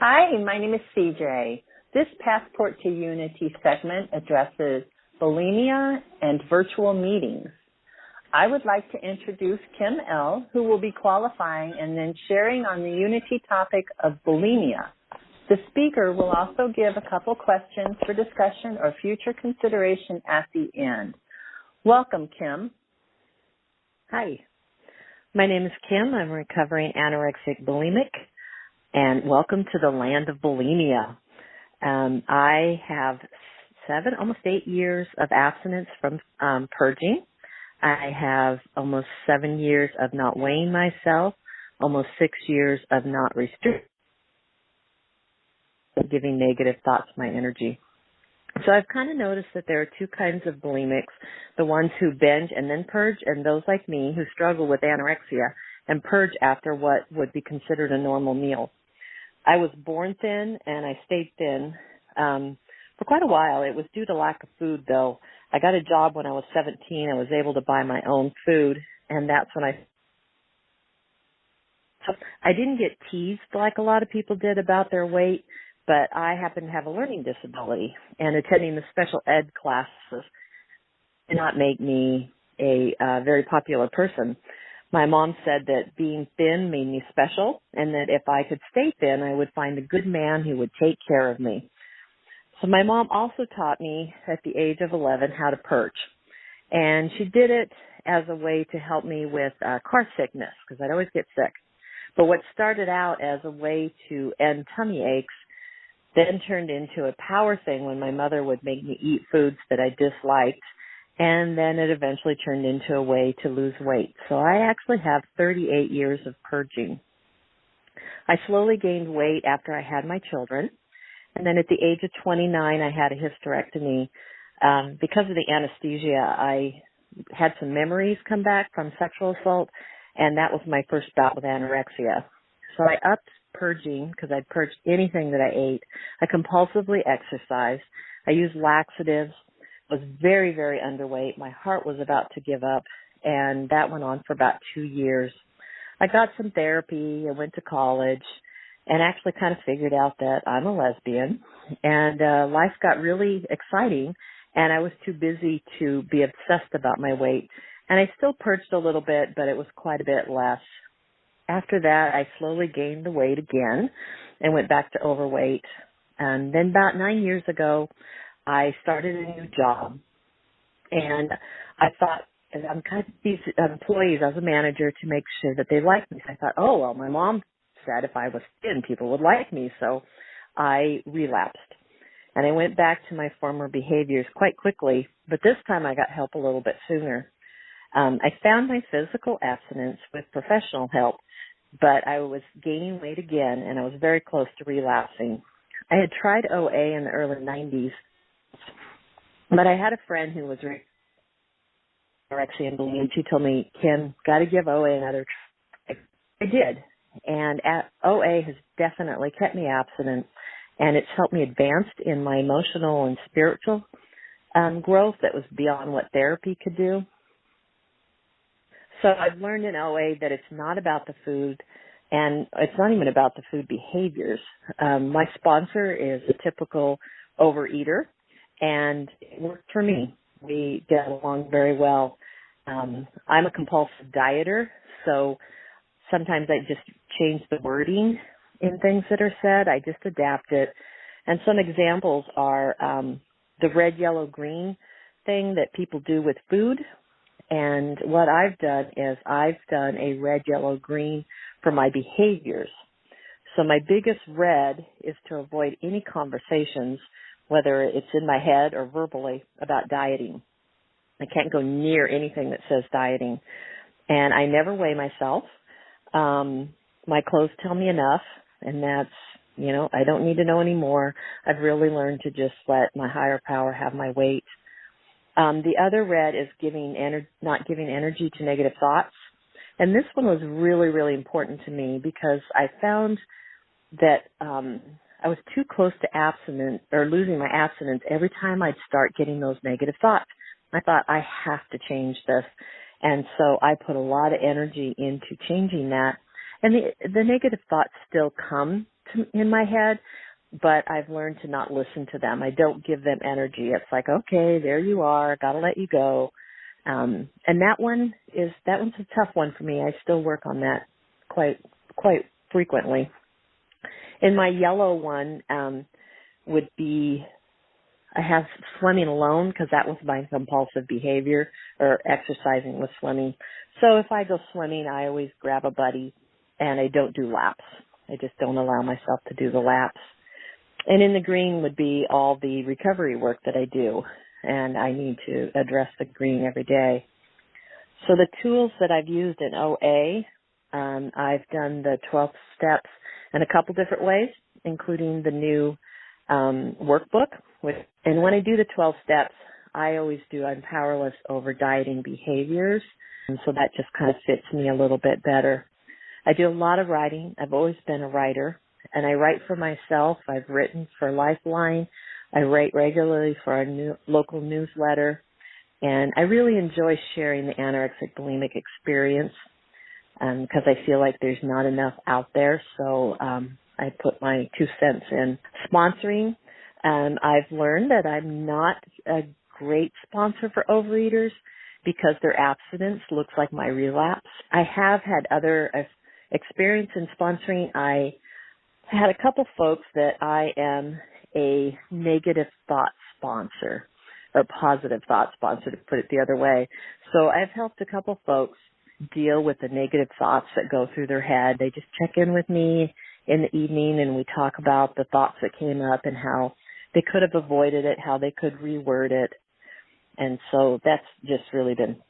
Hi, my name is CJ. This Passport to Unity segment addresses bulimia and virtual meetings. I would like to introduce Kim L., who will be qualifying and then sharing on the Unity topic of bulimia. The speaker will also give a couple questions for discussion or future consideration at the end. Welcome, Kim. Hi, my name is Kim. I'm a recovering anorexic bulimic, and welcome to the land of bulimia. I have 7, almost 8 years of abstinence from purging. I have almost 7 years of not weighing myself, almost 6 years of not restricting, giving negative thoughts my energy. So I've kind of noticed that there are two kinds of bulimics, the ones who binge and then purge, and those like me who struggle with anorexia and purge after what would be considered a normal meal. I was born thin, and I stayed thin for quite a while. It was due to lack of food, though. I got a job when I was 17. I was able to buy my own food, and that's when I didn't get teased like a lot of people did about their weight, but I happen to have a learning disability, and attending the special ed classes did not make me a very popular person. My mom said that being thin made me special, and that if I could stay thin, I would find a good man who would take care of me. So my mom also taught me at the age of 11 how to purge, and she did it as a way to help me with car sickness, because I'd always get sick. But what started out as a way to end tummy aches then turned into a power thing when my mother would make me eat foods that I disliked, and then it eventually turned into a way to lose weight. So I actually have 38 years of purging. I slowly gained weight after I had my children, and then at the age of 29, I had a hysterectomy. Because of the anesthesia, I had some memories come back from sexual assault, and that was my first bout with anorexia. So I upped purging because I'd purged anything that I ate. I compulsively exercised. I used laxatives, was very, very underweight. My heart was about to give up, and that went on for about 2 years. I got some therapy. I went to college and actually kind of figured out that I'm a lesbian, and life got really exciting, and I was too busy to be obsessed about my weight. And I still purged a little bit, but it was quite a bit less. After that, I slowly gained the weight again and went back to overweight. And then about 9 years ago, I started a new job. And I thought, I'm kind of these employees as a manager to make sure that they like me. So I thought, oh, well, my mom said if I was thin, people would like me. So I relapsed. And I went back to my former behaviors quite quickly, but this time I got help a little bit sooner. I found my physical abstinence with professional help, but I was gaining weight again, and I was very close to relapsing. I had tried OA in the early 90s, but I had a friend who was anorexia and bulimia, and she told me, Kim, got to give OA another try. I did, and OA has definitely kept me abstinent, and it's helped me advance in my emotional and spiritual growth that was beyond what therapy could do. So I've learned in OA that it's not about the food, and it's not even about the food behaviors. My sponsor is a typical overeater, and it worked for me. We get along very well. I'm a compulsive dieter, so sometimes I just change the wording in things that are said. I just adapt it. And some examples are the red, yellow, green thing that people do with food. And what I've done is I've done a red, yellow, green for my behaviors. So my biggest red is to avoid any conversations, whether it's in my head or verbally, about dieting. I can't go near anything that says dieting. And I never weigh myself. My clothes tell me enough, and that's, I don't need to know anymore. I've really learned to just let my higher power have my weight. The other red is not giving energy to negative thoughts. And this one was really, really important to me because I found that I was too close to abstinence or losing my abstinence every time I'd start getting those negative thoughts. I thought, I have to change this. And so I put a lot of energy into changing that. And the negative thoughts still come in my head, but I've learned to not listen to them. I don't give them energy. It's like, okay, there you are. Got to let you go. And that one's a tough one for me. I still work on that quite frequently. In my yellow one would be, I have swimming alone because that was my compulsive behavior, or exercising with swimming. So if I go swimming, I always grab a buddy, and I don't do laps. I just don't allow myself to do the laps. And in the green would be all the recovery work that I do, and I need to address the green every day. So the tools that I've used in OA, I've done the 12 steps in a couple different ways, including the new workbook. And when I do the 12 steps, I always do I'm powerless over dieting behaviors, and so that just kind of fits me a little bit better. I do a lot of writing. I've always been a writer, and I write for myself. I've written for Lifeline. I write regularly for our local newsletter, and I really enjoy sharing the anorexic bulimic experience because I feel like there's not enough out there, so I put my 2 cents in. Sponsoring, I've learned that I'm not a great sponsor for overeaters because their abstinence looks like my relapse. I have had other experience in sponsoring. I had a couple folks that I am a negative thought sponsor, or positive thought sponsor, to put it the other way. So I've helped a couple folks deal with the negative thoughts that go through their head. They just check in with me in the evening, and we talk about the thoughts that came up and how they could have avoided it, how they could reword it. And so that's just really been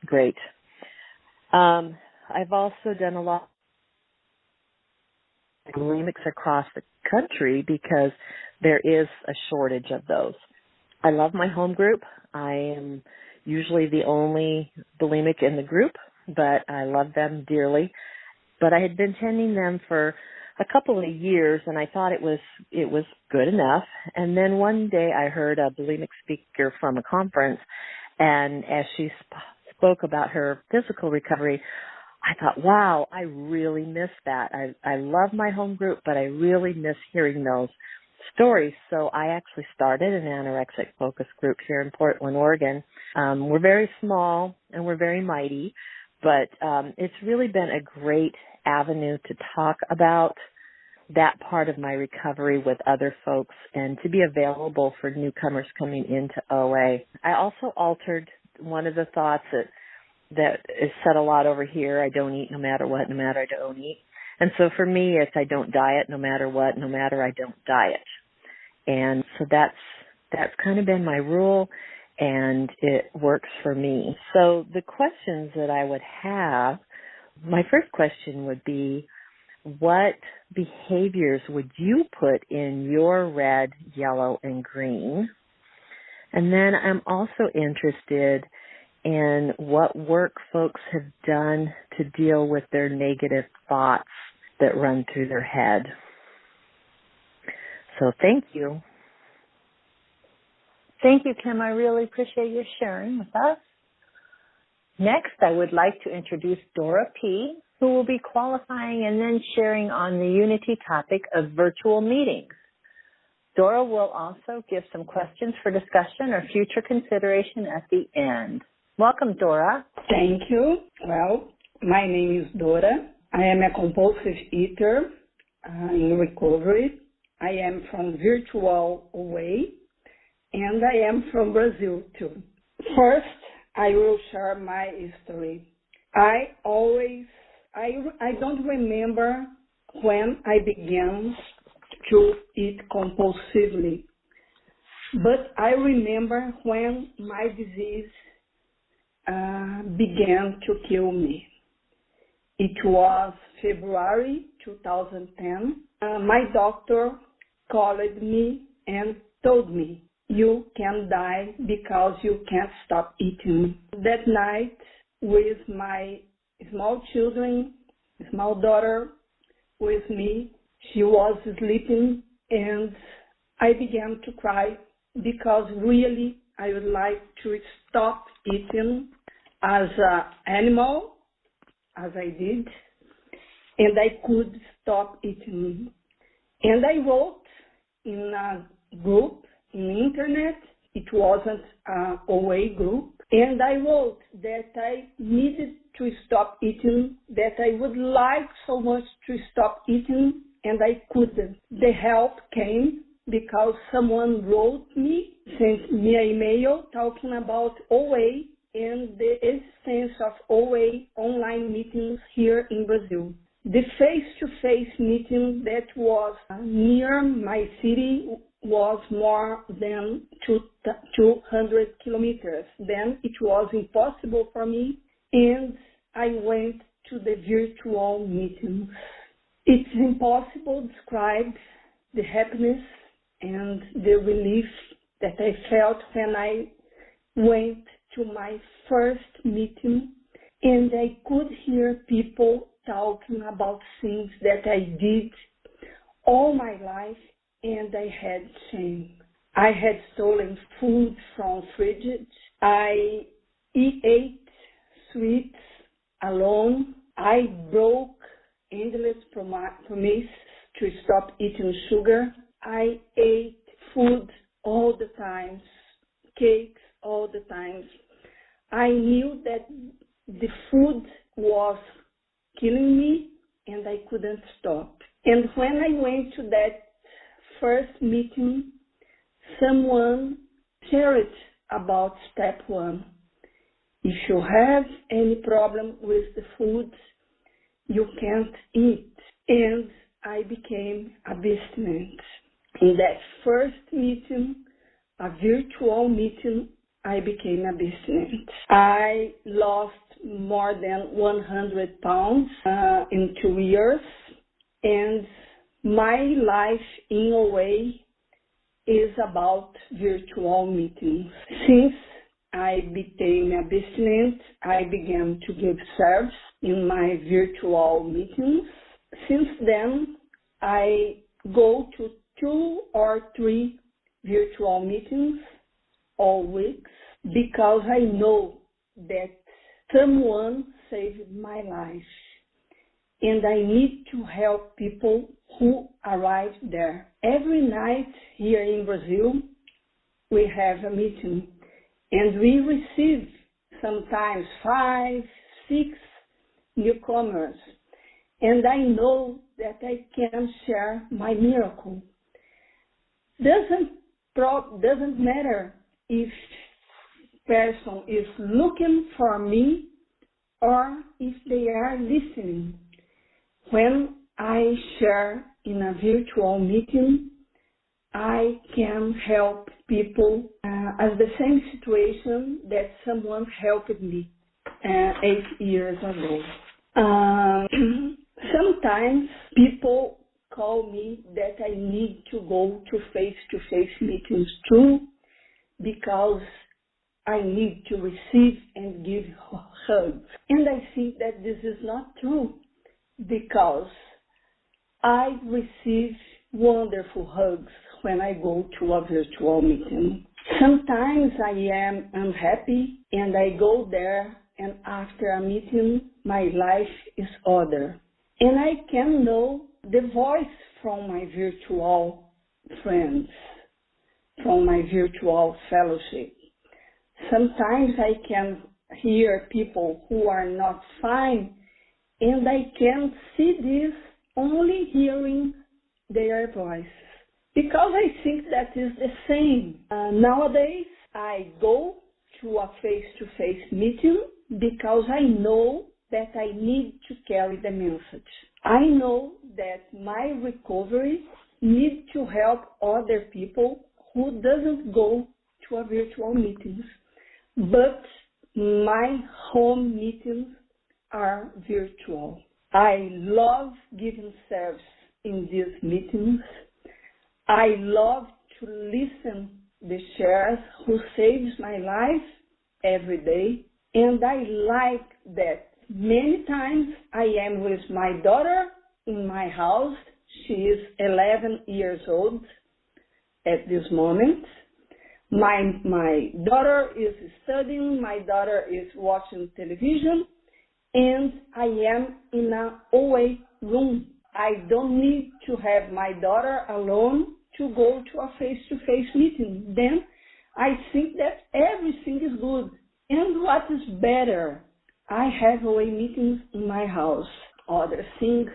great. I've also done a lot of bulimics across the country because there is a shortage of those. I love my home group. I am usually the only bulimic in the group, but I love them dearly. But I had been attending them for a couple of years, and I thought it was good enough. And then one day I heard a bulimic speaker from a conference, and as she spoke about her physical recovery, I thought, wow, I really miss that. I love my home group, but I really miss hearing those stories. So I actually started an anorexic focus group here in Portland, Oregon. We're very small and we're very mighty, but it's really been a great avenue to talk about that part of my recovery with other folks and to be available for newcomers coming into OA. I also altered one of the thoughts that is said a lot over here. I don't eat no matter what, no matter I don't eat. And so for me, it's I don't diet no matter what, no matter I don't diet. And so that's kind of been my rule, and it works for me. So the questions that I would have, my first question would be, what behaviors would you put in your red, yellow, and green? And then I'm also interested in what work folks have done to deal with their negative thoughts that run through their head. So thank you. Thank you, Kim. I really appreciate your sharing with us. Next, I would like to introduce Dora P., who will be qualifying and then sharing on the unity topic of virtual meetings. Dora will also give some questions for discussion or future consideration at the end. Welcome, Dora. Thank you. Well, my name is Dora. I am a compulsive eater in recovery. I am from virtual OA, and I am from Brazil too. First, I will share my history. I don't remember when I began to eat compulsively, but I remember when my disease began to kill me. It was February 2010. My doctor called me and told me, you can die because you can't stop eating. That night, with my small children, small daughter with me, she was sleeping, and I began to cry because really I would like to stop eating as an animal, as I did, and I could stop eating. And I wrote in a group in the internet. It wasn't an OA group. And I wrote that I needed to stop eating, that I would like so much to stop eating, and I couldn't. The help came because someone wrote me, sent me an email talking about OA and the existence of OA online meetings here in Brazil. The face-to-face meeting that was near my city was more than 200 kilometers. Then it was impossible for me, and I went to the virtual meetings. It's impossible to describe the happiness and the relief that I felt when I went to my first meeting, and I could hear people talking about things that I did all my life, and I had shame. I had stolen food from fridges. I ate sweets alone. I broke endless promises to stop eating sugar. I ate food all the time, cakes all the time. I knew that the food was killing me, and I couldn't stop. And when I went to that first meeting, someone shared about step 1. If you have any problem with the food, you can't eat. And I became abstinent. In that first meeting, a virtual meeting, I became abstinent. I lost more than 100 pounds in 2 years, and my life in a way is about virtual meetings. Since I became abstinent, I began to give service in my virtual meetings. Since then, I go to 2 or 3 virtual meetings all weeks because I know that someone saved my life, and I need to help people who arrive there. Every night here in Brazil, we have a meeting, and we receive sometimes 5, 6 newcomers, and I know that I can share my miracle. Doesn't matter if person is looking for me or if they are listening. When I share in a virtual meeting, I can help people as the same situation that someone helped me 8 years ago. Sometimes people call me that I need to go to face-to-face meetings too, because I need to receive and give hugs. And I think that this is not true, because I receive wonderful hugs when I go to a virtual meeting. Sometimes I am unhappy and I go there, and after a meeting, my life is other. And I can know the voice from my virtual friends, from my virtual fellowship. Sometimes I can hear people who are not fine, and I can see this only hearing their voice, because I think that is the same. Nowadays, I go to a face-to-face meeting because I know that I need to carry the message. I know that my recovery needs to help other people who doesn't go to a virtual meetings, but my home meetings are virtual. I love giving service in these meetings. I love to listen the shares who saves my life every day, and I like that many times I am with my daughter in my house. She is 11 years old at this moment. My daughter is studying, my daughter is watching television, and I am in an OA room. I don't need to have my daughter alone to go to a face-to-face meeting. Then I think that everything is good. And what is better? I have away meetings in my house. Other thing,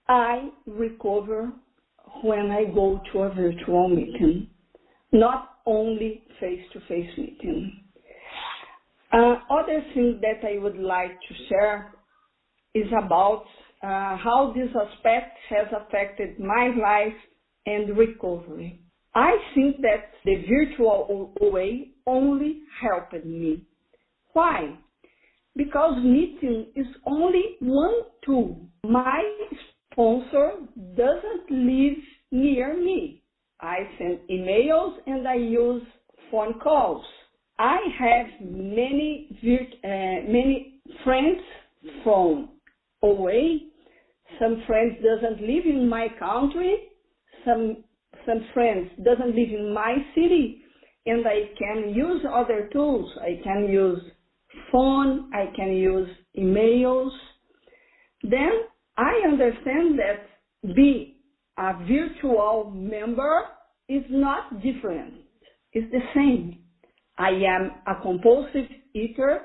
I recover when I go to a virtual meeting, not only face-to-face meeting. Other thing that I would like to share is about how this aspect has affected my life and recovery. I think that the virtual OA only helped me. Why? Because meeting is only one tool. My sponsor doesn't live near me. I send emails and I use phone calls. I have many friends from OA. Some friends doesn't live in my country. Some friends doesn't live in my city, and I can use other tools. I can use phone. I can use emails. Then I understand that being a virtual member is not different. It's the same. I am a compulsive eater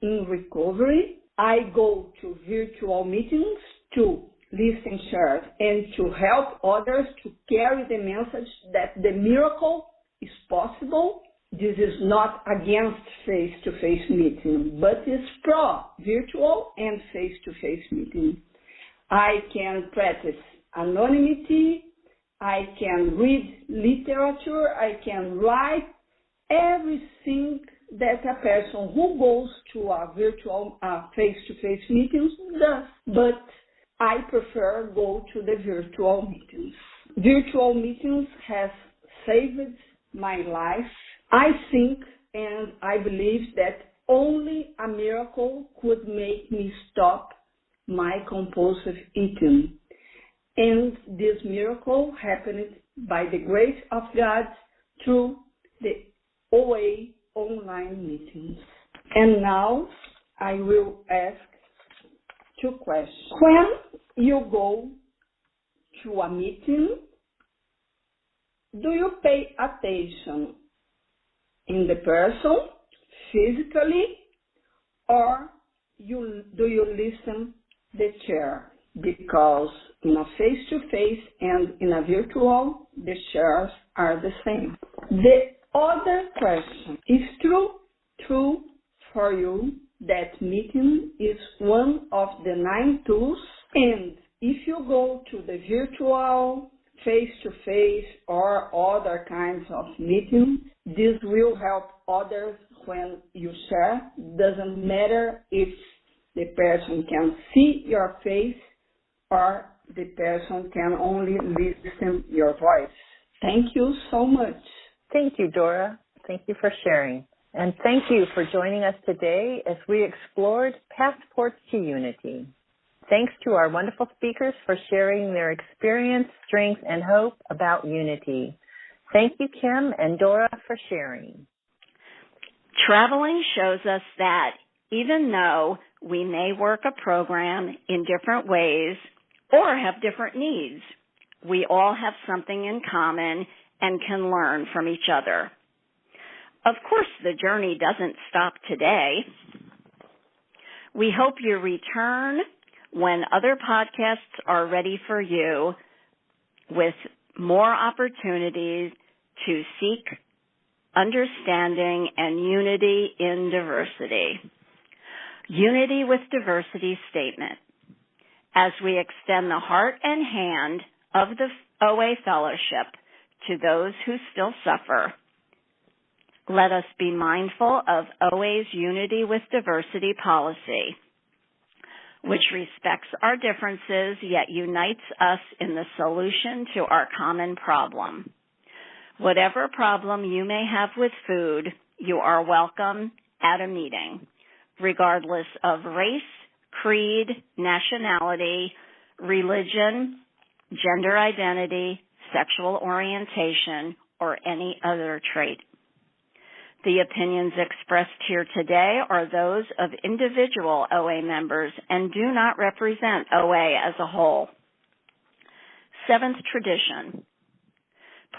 in recovery. I go to virtual meetings to listen, share, and to help others to carry the message that the miracle is possible. This is not against face-to-face meeting, but is pro-virtual and face-to-face meeting. I can practice anonymity. I can read literature. I can write everything that a person who goes to a virtual face-to-face meetings does. But I prefer go to the virtual meetings. Virtual meetings have saved my life. I think and I believe that only a miracle could make me stop my compulsive eating. And this miracle happened by the grace of God through the OA online meetings. And now I will ask 2 questions. When you go to a meeting, do you pay attention in the person physically, or do you listen the chair? Because in a face-to-face and in a virtual, the chairs are the same. The other question is true for you that meeting is one of the 9 tools, and if you go to the virtual, face-to-face, or other kinds of meetings, this will help others when you share. Doesn't matter if the person can see your face or the person can only listen your voice. Thank you so much. Thank you, Dora. Thank you for sharing. And thank you for joining us today as we explored Passports to Unity. Thanks to our wonderful speakers for sharing their experience, strength, and hope about unity. Thank you, Kim and Dora, for sharing. Traveling shows us that even though we may work a program in different ways or have different needs, we all have something in common and can learn from each other. Of course, the journey doesn't stop today. We hope you return when other podcasts are ready for you with more opportunities to seek understanding and unity in diversity. Unity with Diversity Statement. As we extend the heart and hand of the OA Fellowship to those who still suffer, let us be mindful of OA's Unity with Diversity policy, which respects our differences yet unites us in the solution to our common problem. Whatever problem you may have with food, you are welcome at a meeting, regardless of race, creed, nationality, religion, gender identity, sexual orientation, or any other trait. The opinions expressed here today are those of individual OA members and do not represent OA as a whole. Seventh tradition.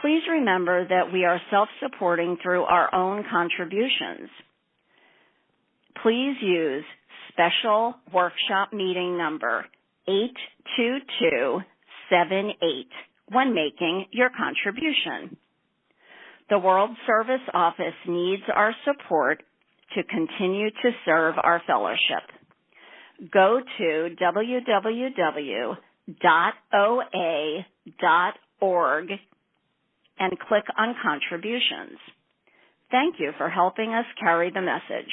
Please remember that we are self-supporting through our own contributions. Please use special workshop meeting number 82278 when making your contribution. The World Service Office needs our support to continue to serve our fellowship. Go to www.oa.org and click on contributions. Thank you for helping us carry the message.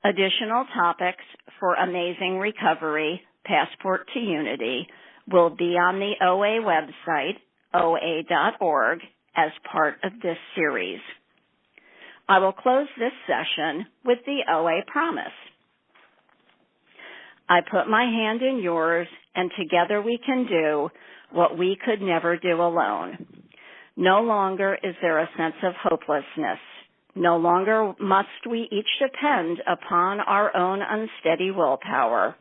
Additional topics for Amazing Recovery, Passport to Unity, will be on the OA website, oa.org, as part of this series. I will close this session with the OA promise. I put my hand in yours, and together we can do what we could never do alone. No longer is there a sense of hopelessness. No longer must we each depend upon our own unsteady willpower.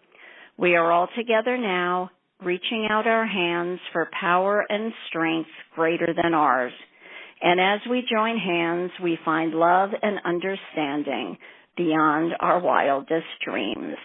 We are all together now, reaching out our hands for power and strength greater than ours. And as we join hands, we find love and understanding beyond our wildest dreams.